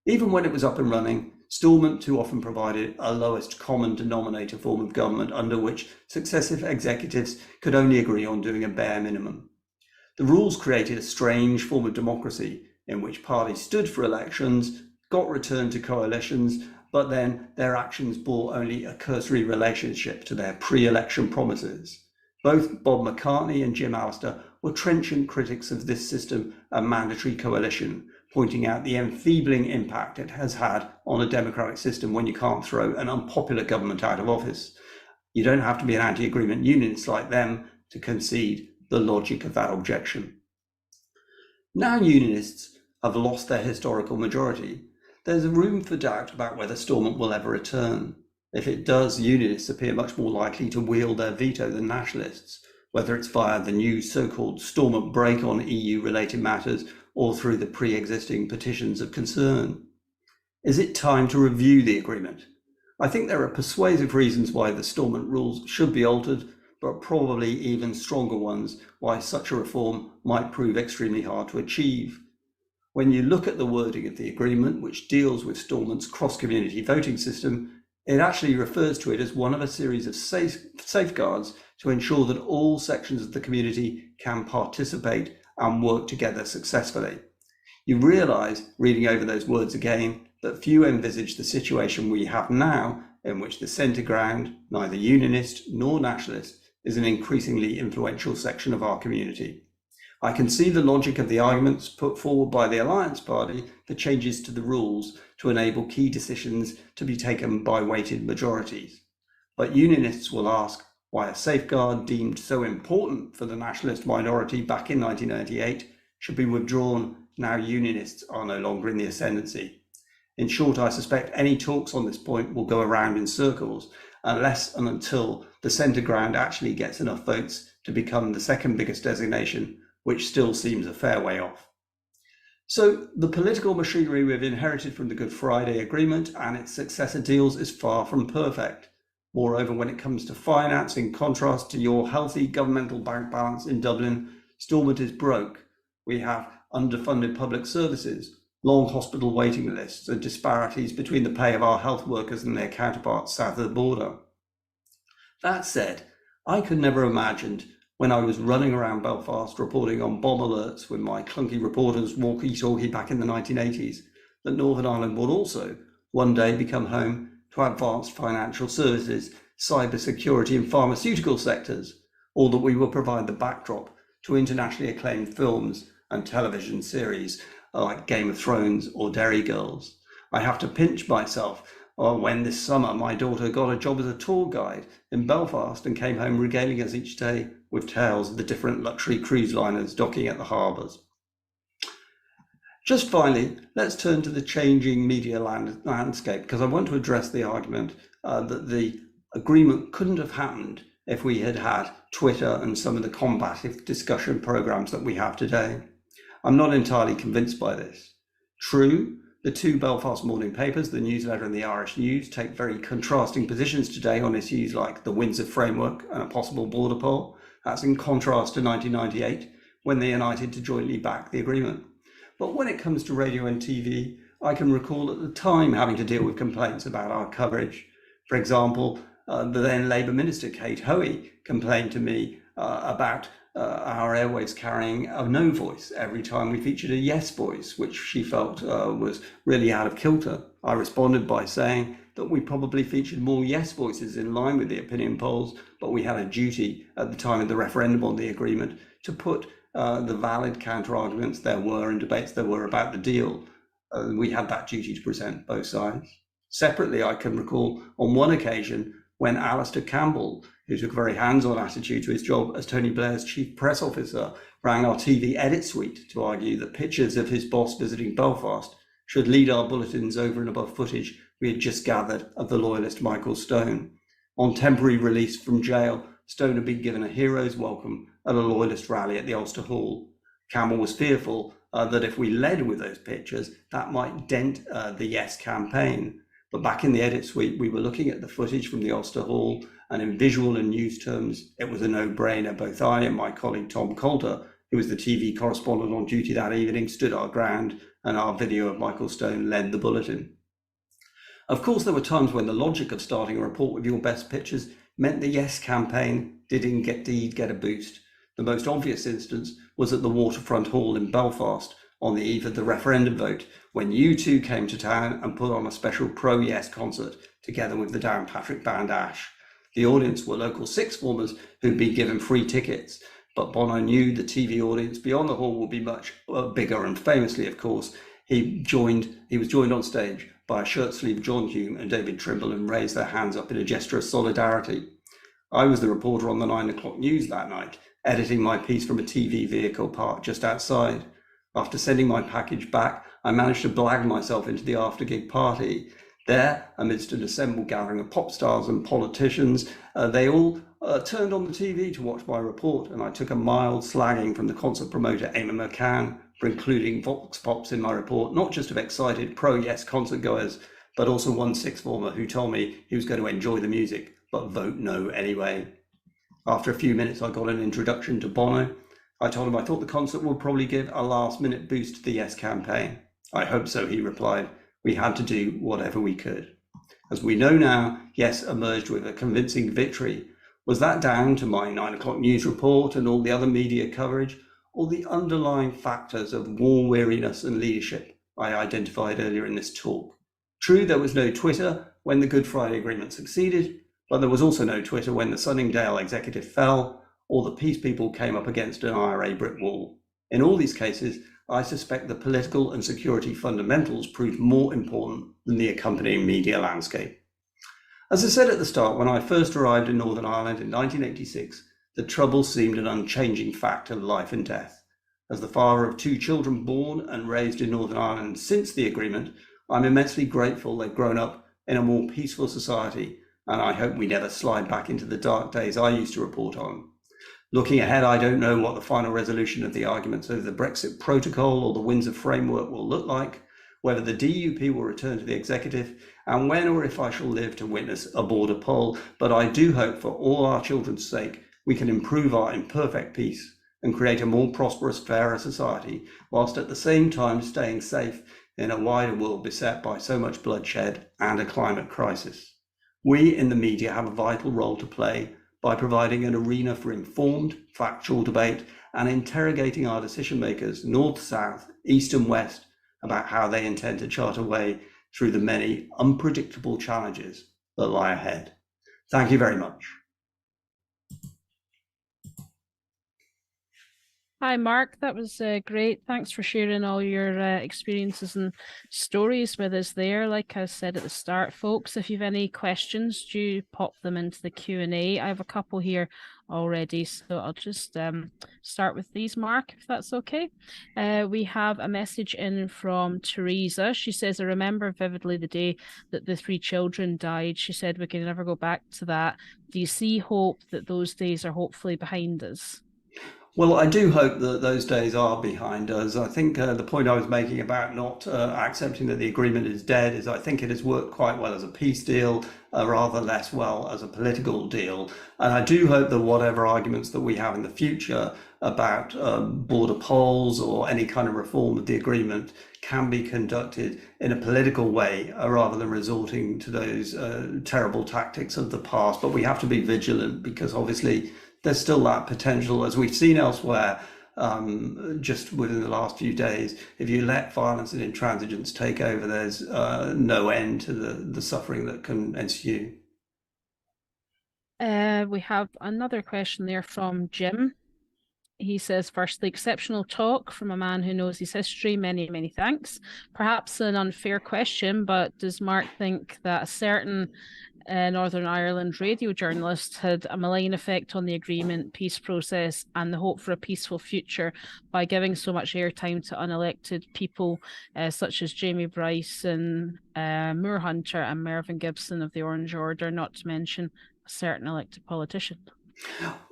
Even when it was up and running, Stormont too often provided a lowest common denominator form of government under which successive executives could only agree on doing a bare minimum. The rules created a strange form of democracy in which parties stood for elections, got returned to coalitions, but then their actions bore only a cursory relationship to their pre-election promises. Both Bob McCartney and Jim Allister were trenchant critics of this system and mandatory coalition, pointing out the enfeebling impact it has had on a democratic system when you can't throw an unpopular government out of office. You don't have to be an anti-agreement unionist like them to concede the logic of that objection. Now unionists have lost their historical majority, there's room for doubt about whether Stormont will ever return. If it does, unionists appear much more likely to wield their veto than nationalists, whether it's via the new so-called Stormont break on EU-related matters or through the pre-existing petitions of concern. Is it time to review the agreement? I think there are persuasive reasons why the Stormont rules should be altered, but probably even stronger ones why such a reform might prove extremely hard to achieve. When you look at the wording of the agreement, which deals with Stormont's cross-community voting system, it actually refers to it as one of a series of safeguards to ensure that all sections of the community can participate and work together successfully. You realise, reading over those words again, that few envisage the situation we have now, in which the centre ground, neither unionist nor nationalist, is an increasingly influential section of our community. I can see the logic of the arguments put forward by the Alliance Party for changes to the rules to enable key decisions to be taken by weighted majorities. But unionists will ask, why a safeguard deemed so important for the nationalist minority back in 1998 should be withdrawn now unionists are no longer in the ascendancy. In short, I suspect any talks on this point will go around in circles unless and until the centre ground actually gets enough votes to become the second biggest designation, which still seems a fair way off. So the political machinery we've inherited from the Good Friday Agreement and its successor deals is far from perfect. Moreover, when it comes to finance, in contrast to your healthy governmental bank balance in Dublin, Stormont is broke. We have underfunded public services, long hospital waiting lists, and disparities between the pay of our health workers and their counterparts south of the border. That said, I could never have imagined when I was running around Belfast reporting on bomb alerts with my clunky reporters walkie-talkie back in the 1980s, that Northern Ireland would also one day become home to advanced financial services, cyber security and pharmaceutical sectors, or that we will provide the backdrop to internationally acclaimed films and television series like Game of Thrones or Derry Girls. I have to pinch myself when this summer my daughter got a job as a tour guide in Belfast and came home regaling us each day with tales of the different luxury cruise liners docking at the harbours. Just finally, let's turn to the changing media landscape, because I want to address the argument that the agreement couldn't have happened if we had had Twitter and some of the combative discussion programs that we have today. I'm not entirely convinced by this. True, the two Belfast morning papers, the Newsletter and the Irish News, take very contrasting positions today on issues like the Windsor Framework and a possible border poll. That's in contrast to 1998, when they united to jointly back the agreement. But when it comes to radio and TV, I can recall at the time having to deal with complaints about our coverage. For example, the then Labour Minister, Kate Hoey, complained to me about our airwaves carrying a no voice every time we featured a yes voice, which she felt was really out of kilter. I responded by saying that we probably featured more yes voices in line with the opinion polls, but we had a duty at the time of the referendum on the agreement to put the valid counter-arguments there were and debates there were about the deal. We had that duty to present both sides. Separately, I can recall on one occasion when Alistair Campbell, who took a very hands-on attitude to his job as Tony Blair's chief press officer, rang our TV edit suite to argue that pictures of his boss visiting Belfast should lead our bulletins over and above footage we had just gathered of the loyalist Michael Stone. On temporary release from jail, Stone had been given a hero's welcome at a loyalist rally at the Ulster Hall. Campbell was fearful that if we led with those pictures, that might dent the Yes campaign. But back in the edit suite, we were looking at the footage from the Ulster Hall, and in visual and news terms, it was a no-brainer. Both I and my colleague Tom Coulter, who was the TV correspondent on duty that evening, stood our ground, and our video of Michael Stone led the bulletin. Of course, there were times when the logic of starting a report with your best pictures meant the Yes campaign did indeed get a boost. The most obvious instance was at the Waterfront Hall in Belfast on the eve of the referendum vote, when U2 came to town and put on a special pro-Yes concert together with the Downpatrick band Ash. The audience were local sixth formers who'd been given free tickets, but Bono knew the TV audience beyond the hall would be much bigger, and famously, of course, he was joined on stage by a shirt-sleeved John Hume and David Trimble, and raised their hands up in a gesture of solidarity. I was the reporter on the 9 o'clock news that night, editing my piece from a TV vehicle parked just outside. After sending my package back, I managed to blag myself into the after-gig party. There, amidst an assembled gathering of pop stars and politicians, they all turned on the TV to watch my report, and I took a mild slagging from the concert promoter Eamon McCann for including vox pops in my report, not just of excited pro-Yes concert goers, but also one sixth former who told me he was going to enjoy the music, but vote no anyway. After a few minutes, I got an introduction to Bono. I told him I thought the concert would probably give a last-minute boost to the Yes campaign. I hope so, he replied. We had to do whatever we could. As we know now, Yes emerged with a convincing victory. Was that down to my 9 o'clock news report and all the other media coverage, or the underlying factors of war weariness and leadership I identified earlier in this talk? True, there was no Twitter when the Good Friday Agreement succeeded, but there was also no Twitter when the Sunningdale executive fell, or the peace people came up against an IRA brick wall. In all these cases, I suspect the political and security fundamentals proved more important than the accompanying media landscape. As I said at the start, when I first arrived in Northern Ireland in 1986, the Troubles seemed an unchanging fact of life and death. As the father of 2 children born and raised in Northern Ireland since the agreement, I'm immensely grateful they've grown up in a more peaceful society, and I hope we never slide back into the dark days I used to report on. Looking ahead, I don't know what the final resolution of the arguments over the Brexit Protocol or the Windsor Framework will look like, whether the DUP will return to the executive, and when or if I shall live to witness a border poll, but I do hope for all our children's sake we can improve our imperfect peace and create a more prosperous, fairer society, whilst at the same time staying safe in a wider world beset by so much bloodshed and a climate crisis. We in the media have a vital role to play by providing an arena for informed, factual debate and interrogating our decision makers, north, south, east and west, about how they intend to chart a way through the many unpredictable challenges that lie ahead. Thank you very much. Hi, Mark. That was great. Thanks for sharing all your experiences and stories with us there. Like I said at the start, folks, if you've any questions, do pop them into the Q&A. I have a couple here already, so I'll just start with these, Mark, if that's okay. We have a message in from Teresa. She says, I remember vividly the day that the 3 children died. She said, we can never go back to that. Do you see hope that those days are hopefully behind us? Well, I do hope that those days are behind us. I think the point I was making about not accepting that the agreement is dead is I think it has worked quite well as a peace deal, rather less well as a political deal. And I do hope that whatever arguments that we have in the future about border polls or any kind of reform of the agreement can be conducted in a political way rather than resorting to those terrible tactics of the past. But we have to be vigilant because obviously there's still that potential, as we've seen elsewhere, just within the last few days. If you let violence and intransigence take over, there's no end to the suffering that can ensue. We have another question there from Jim. He says, firstly, exceptional talk from a man who knows his history. Many, many thanks. Perhaps an unfair question, but does Mark think that a certain Northern Ireland radio journalist had a malign effect on the agreement, peace process, and the hope for a peaceful future by giving so much airtime to unelected people such as Jamie Bryce and Moore Hunter and Mervyn Gibson of the Orange Order, not to mention a certain elected politician?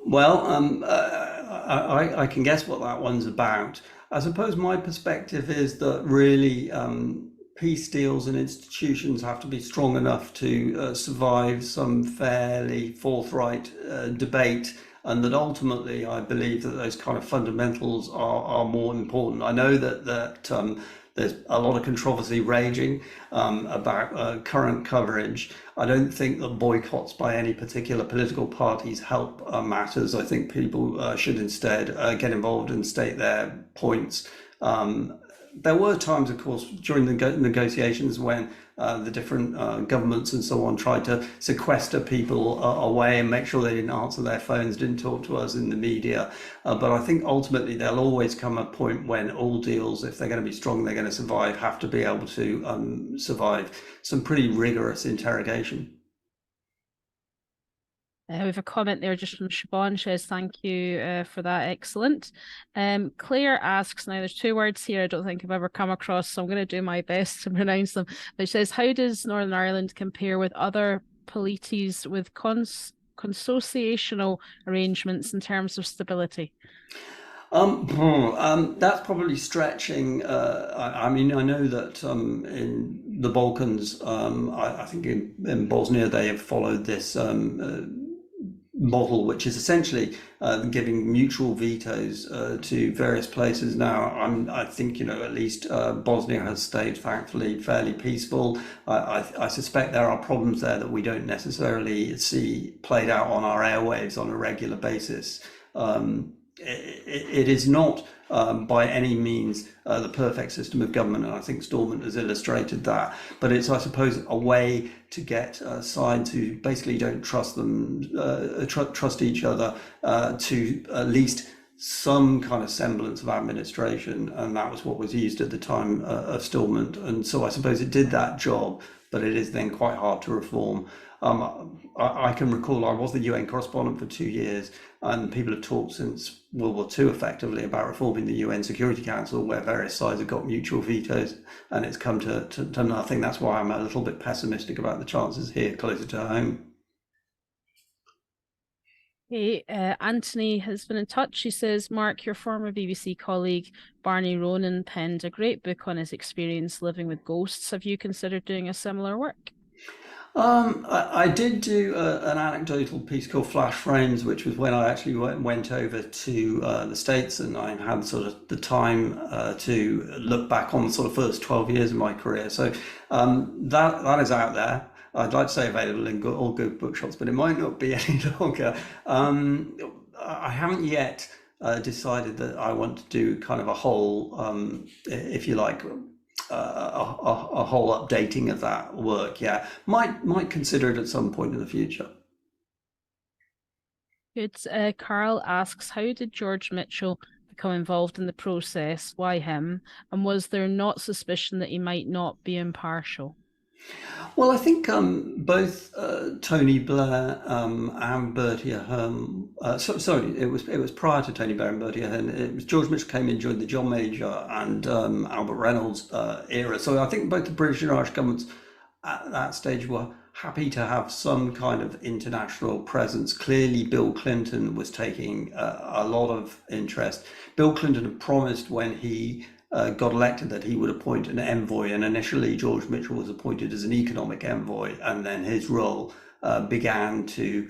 Well, I can guess what that one's about. I suppose my perspective is that really peace deals and institutions have to be strong enough to survive some fairly forthright debate, and that ultimately I believe that those kind of fundamentals are more important. I know that there's a lot of controversy raging about current coverage. I don't think that boycotts by any particular political parties help matters. I think people should instead get involved and state their points. There were times, of course, during the negotiations when the different governments and so on tried to sequester people away and make sure they didn't answer their phones, didn't talk to us in the media. But I think ultimately there'll always come a point when all deals, if they're going to be strong, they're going to survive, have to be able to survive some pretty rigorous interrogation. We have a comment there just from Siobhan. She says, thank you for that. Excellent. Claire asks, now there's 2 words here I don't think I've ever come across, so I'm going to do my best to pronounce them. But she says, how does Northern Ireland compare with other polities with consociational arrangements in terms of stability? That's probably stretching. I mean, I know that in the Balkans, I think in Bosnia, they have followed this model, which is essentially giving mutual vetoes to various places. Now, I think, at least Bosnia has stayed, thankfully, fairly peaceful. I suspect there are problems there that we don't necessarily see played out on our airwaves on a regular basis. It is not by any means the perfect system of government, and I think Stormont has illustrated that. But it's, I suppose, a way to get sides who basically don't trust trust each other to at least some kind of semblance of administration, and that was what was used at the time of Stormont. And so I suppose it did that job. but it is then quite hard to reform. I can recall I was the UN correspondent for 2 years, and people have talked since World War II effectively about reforming the UN Security Council, where various sides have got mutual vetoes, and it's come to nothing. That's why I'm a little bit pessimistic about the chances here closer to home. Hey, Anthony has been in touch. He says, Mark, your former BBC colleague Barney Ronan penned a great book on his experience living with ghosts. Have you considered doing a similar work? I did do an anecdotal piece called Flash Frames, which was when I actually went over to the States, and I had sort of the time to look back on the sort of first 12 years of my career. So that is out there. I'd like to say available in all good bookshops, but it might not be any longer. I haven't yet decided that I want to do kind of a whole, if you like, a whole updating of that work. Yeah, might consider it at some point in the future. Good. Carl asks, how did George Mitchell become involved in the process? Why him? And was there not suspicion that he might not be impartial? Well, I think both Tony Blair and Bertie Ahern. Sorry, it was prior to Tony Blair and Bertie Ahern. It was George Mitchell came in during the John Major and Albert Reynolds era. So I think both the British and Irish governments at that stage were happy to have some kind of international presence. Clearly, Bill Clinton was taking a lot of interest. Bill Clinton had promised when he got elected that he would appoint an envoy, and initially George Mitchell was appointed as an economic envoy, and then his role began to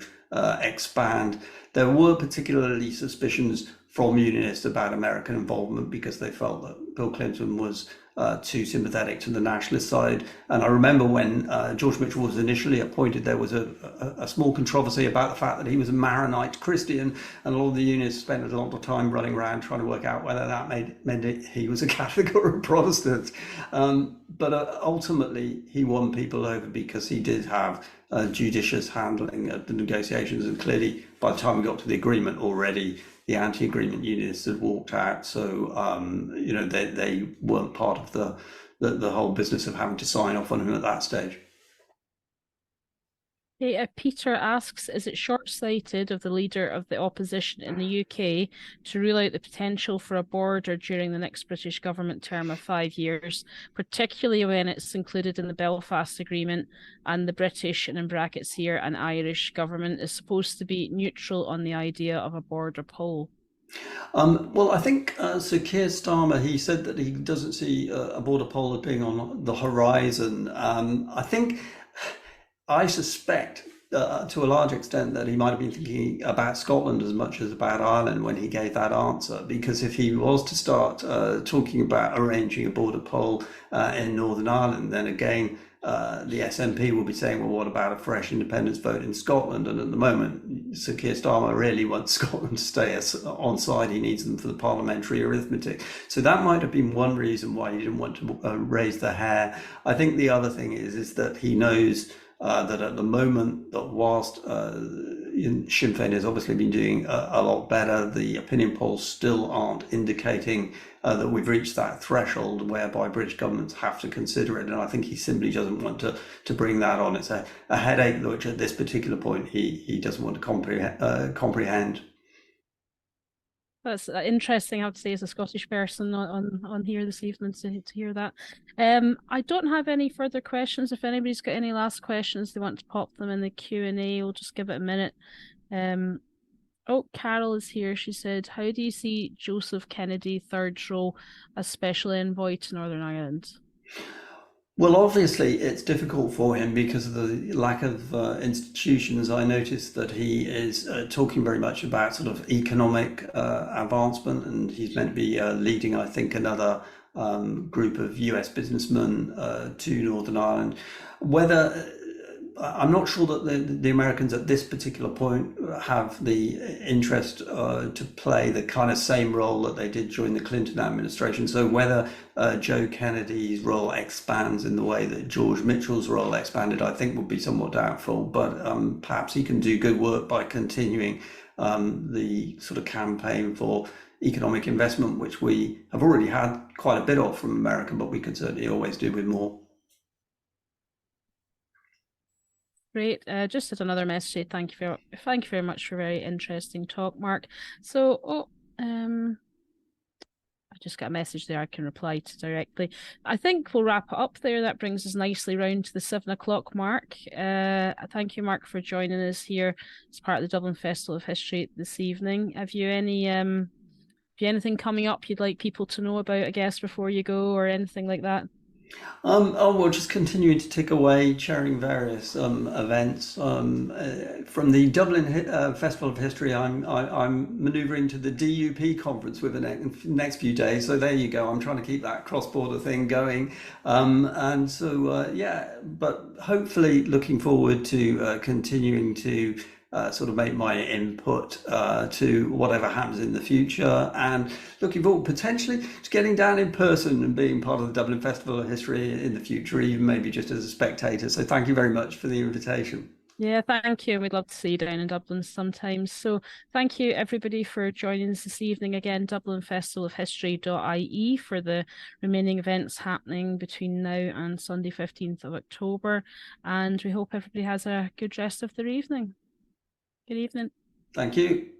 expand. There were particularly suspicions from unionists about American involvement because they felt that Bill Clinton was too sympathetic to the nationalist side. And I remember when George Mitchell was initially appointed, there was a small controversy about the fact that he was a Maronite Christian, and all the unionists spent a lot of time running around trying to work out whether that meant he was a Catholic or a Protestant. But ultimately, he won people over because he did have judicious handling of the negotiations, and clearly, by the time we got to the agreement already, the anti-agreement unionists had walked out, so they weren't part of the whole business of having to sign off on him at that stage. Hey, Peter asks, is it short-sighted of the leader of the opposition in the UK to rule out the potential for a border during the next British government term of 5 years, particularly when it's included in the Belfast Agreement and the British, and in brackets here, and Irish government is supposed to be neutral on the idea of a border poll? Well, I think Sir Keir Starmer, he said that he doesn't see a border poll as being on the horizon. I suspect to a large extent that he might have been thinking about Scotland as much as about Ireland when he gave that answer, because if he was to start talking about arranging a border poll in Northern Ireland, then again the SNP will be saying, well, what about a fresh independence vote in Scotland? And at the moment, Sir Keir Starmer really wants Scotland to stay on side. He needs them for the parliamentary arithmetic. So that might have been one reason why he didn't want to raise the hair. I think the other thing is that he knows that at the moment, that whilst Sinn Féin has obviously been doing a lot better, the opinion polls still aren't indicating that we've reached that threshold whereby British governments have to consider it. And I think he simply doesn't want to bring that on. It's a headache which at this particular point he doesn't want to comprehend. That's interesting, I have to say, as a Scottish person on here this evening to hear that. I don't have any further questions. If anybody's got any last questions, they want to pop them in the Q&A, we'll just give it a minute. Oh, Carol is here. She said, how do you see Joseph Kennedy, third role as special envoy to Northern Ireland? Well, obviously, it's difficult for him because of the lack of institutions. I noticed that he is talking very much about sort of economic advancement, and he's meant to be leading, I think, another group of US businessmen to Northern Ireland. I'm not sure that the Americans at this particular point have the interest to play the kind of same role that they did during the Clinton administration. So whether Joe Kennedy's role expands in the way that George Mitchell's role expanded, I think would be somewhat doubtful. But perhaps he can do good work by continuing the sort of campaign for economic investment, which we have already had quite a bit of from America, but we could certainly always do with more. Great. Just as another message, thank you very much for a very interesting talk, Mark. So, I just got a message there I can reply to directly. I think we'll wrap it up there. That brings us nicely round to the 7 o'clock mark. Thank you, Mark, for joining us here as part of the Dublin Festival of History this evening. Have you anything coming up you'd like people to know about, I guess, before you go, or anything like that? Well, just continuing to tick away, chairing various events. From the Dublin Festival of History, I'm manoeuvring to the DUP conference with the next few days. So there you go. I'm trying to keep that cross-border thing going, and so yeah. But hopefully, looking forward to continuing to sort of make my input to whatever happens in the future, and looking forward potentially to getting down in person and being part of the Dublin Festival of History in the future, even maybe just as a spectator. So thank you very much for the invitation. Yeah, thank you. We'd love to see you down in Dublin sometimes. So thank you everybody for joining us this evening. Again, Dublin Festival of History.ie for the remaining events happening between now and Sunday 15th of October. And we hope everybody has a good rest of their evening. Good evening. Thank you.